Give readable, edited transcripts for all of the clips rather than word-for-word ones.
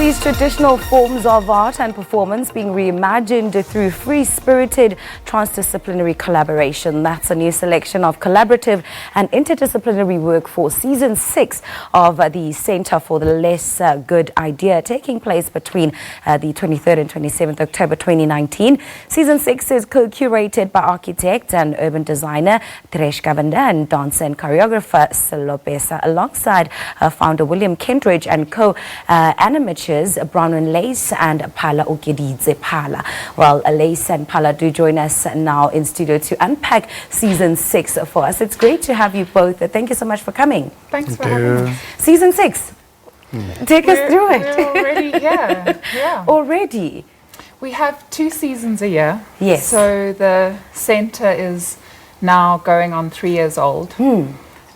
these traditional forms of art and performance being reimagined through free-spirited transdisciplinary collaboration. That's a new selection of collaborative and interdisciplinary work for Season 6 of the Centre for the Less Good Idea, taking place between the 23rd and 27th October 2019. Season 6 is co-curated by architect and urban designer Thiresh Govender and dancer and choreographer Sello Pesa, alongside founder William Kentridge and co-animateurs Bronwyn and Phala Ookeditse Phala. Well, Lace and Phala do join us now in studio to unpack Season 6 for us. It's great to have you both. Thank you so much for coming. Thanks for having me. Season 6. Take us through it. We're already here. Yeah. Already. We have 2 seasons a year. Yes. So the centre is now going on 3 years old.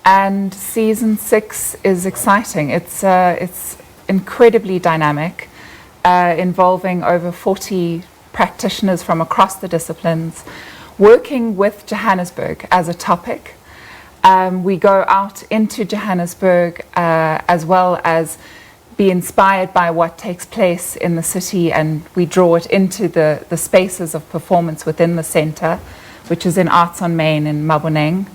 And Season 6 is exciting. It's incredibly dynamic, involving over 40 practitioners from across the disciplines, working with Johannesburg as a topic. We go out into Johannesburg as well as be inspired by what takes place in the city, and we draw it into the spaces of performance within the centre, which is in Arts on Main in Maboneng.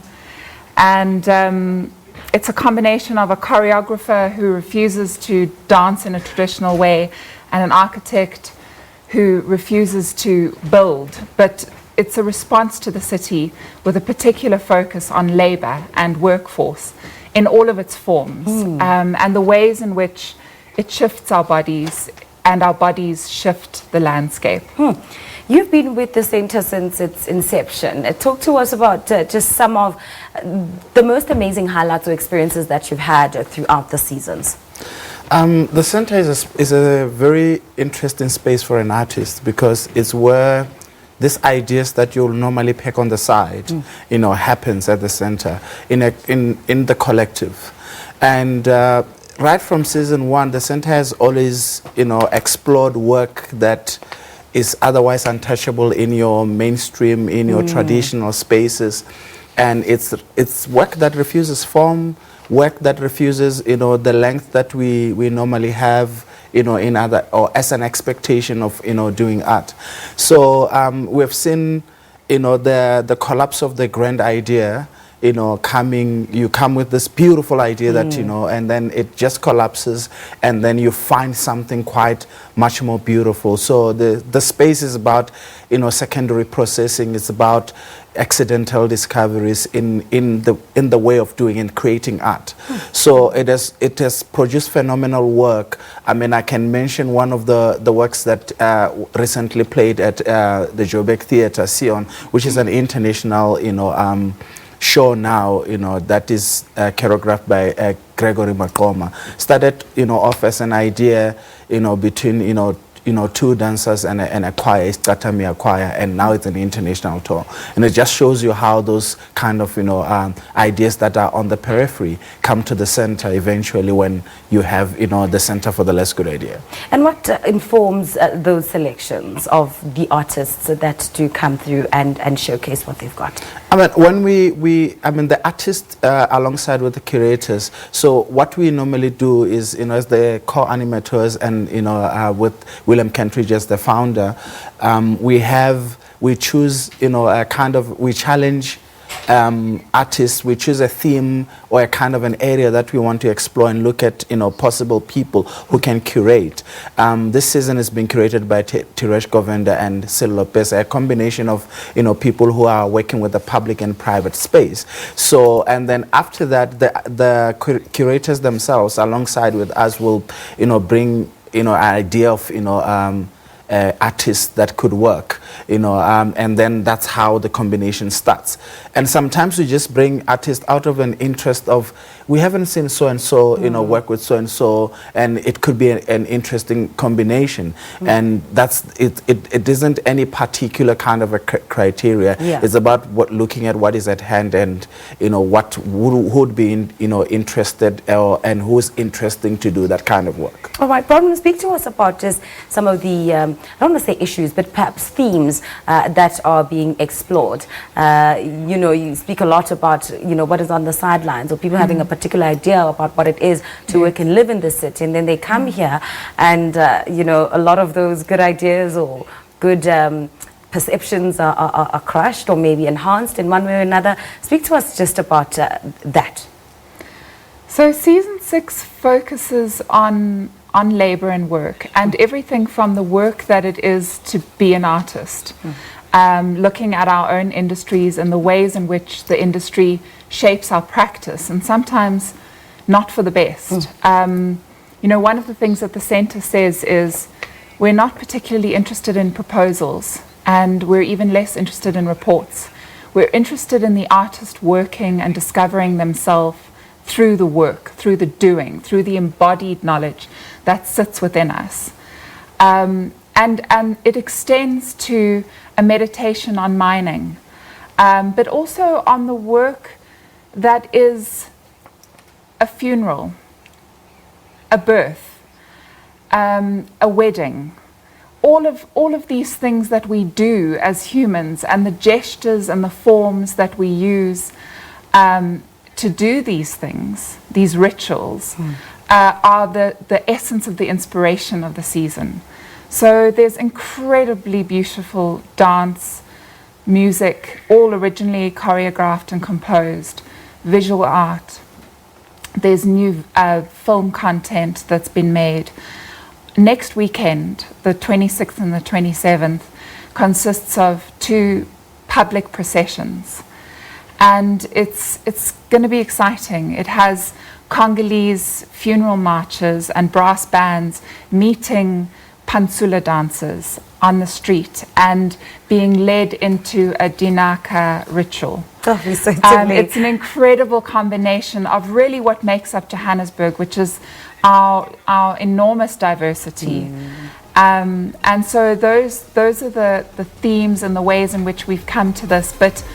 And it's a combination of a choreographer who refuses to dance in a traditional way and an architect who refuses to build. But it's a response to the city with a particular focus on labour and workforce in all of its forms, and the ways in which it shifts our bodies and our bodies shift the landscape. You've been with the centre since its inception. Talk to us about just some of the most amazing highlights or experiences that you've had throughout the seasons. The centre is a very interesting space for an artist, because it's where these ideas that you'll normally pick on the side, happens at the centre in the collective. And right from Season 1, the centre has always, explored work that is otherwise untouchable in your mainstream, in your traditional spaces. And it's work that refuses form, work that refuses, the length that we normally have, in other, or as an expectation of, doing art. So we've seen, the collapse of the grand idea, you come with this beautiful idea that, and then it just collapses, and then you find something quite much more beautiful. So the space is about, secondary processing. It's about accidental discoveries in the way of doing and creating art. So it has produced phenomenal work. I mean, I can mention one of the works that recently played at the Joburg Theatre, Sion, which is an international, show now, that is choreographed by Gregory Makoma. Started, off as an idea, between, 2 dancers and a choir, it's Tatamia choir, and now it's an international tour. And it just shows you how those kind of, ideas that are on the periphery come to the centre eventually when you have, the Centre for the Less Good Idea. And what informs those selections of the artists that do come through and showcase what they've got? I mean, when the artists alongside with the curators, so what we normally do is, as the co-animateurs and, with William Kentridge as the founder, we choose, we challenge artists, we choose a theme or a kind of an area that we want to explore and look at, possible people who can curate. This season is being curated by Thiresh Govender and Sello Pesa, a combination of, people who are working with the public and private space. So, and then after that, the curators themselves, alongside with us, will, bring, an idea of, artists that could work, and then that's how the combination starts. And sometimes we just bring artists out of an interest of, we haven't seen so-and-so, work with so-and-so, and it could be an interesting combination. And that's, it isn't any particular kind of a criteria. It's about looking at what is at hand and, what who would be, interested and who's interesting to do that kind of work. All right, Bronwyn, speak to us about just some of the, I don't want to say issues, but perhaps themes that are being explored. You speak a lot about, what is on the sidelines, or people having a particular idea about what it is to work and live in the city, and then they come here and, you know, a lot of those good ideas or good perceptions are crushed or maybe enhanced in one way or another. Speak to us just about that. So season 6 focuses on labour and work, and everything from the work that it is to be an artist, looking at our own industries and the ways in which the industry shapes our practice, and sometimes not for the best. You know, one of the things that the centre says is we're not particularly interested in proposals, and we're even less interested in reports. We're interested in the artist working and discovering themselves through the work, through the doing, through the embodied knowledge that sits within us. And it extends to a meditation on mining, but also on the work that is a funeral, a birth, a wedding. All of these things that we do as humans, and the gestures and the forms that we use to do these things, these rituals, are the essence of the inspiration of the season. So there's incredibly beautiful dance, music, all originally choreographed and composed, visual art. There's new film content that's been made. Next weekend, the 26th and the 27th, consists of 2 public processions. And it's going to be exciting. It has Congolese funeral marches and brass bands meeting Pantsula dancers on the street and being led into a Dinaka ritual. It's an incredible combination of really what makes up Johannesburg, which is our enormous diversity. And so those are the themes and the ways in which we've come to this. But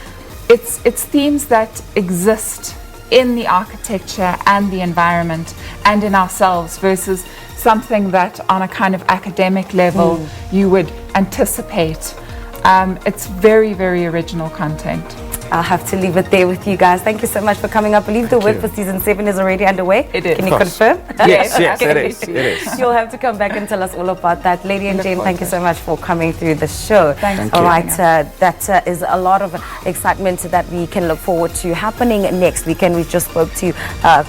it's themes that exist in the architecture and the environment and in ourselves, versus something that on a kind of academic level you would anticipate. It's very, very original content. I'll have to leave it there with you guys. Thank you so much for coming up. I believe the work for season 7 is already underway. It is. Can you confirm? Yes, it is. You'll have to come back and tell us all about that. Lady and Jane, thank you so much for coming through the show. Thank all you. right, that is a lot of excitement that we can look forward to happening next weekend. We just spoke to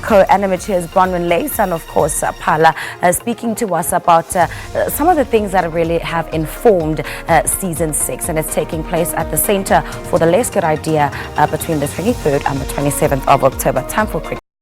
co-animateurs Bronwyn and of course Phala, speaking to us about some of the things that really have informed season 6, and it's taking place at the Centre for the Less Good Idea between the 23rd and the 27th of October. Time for a quick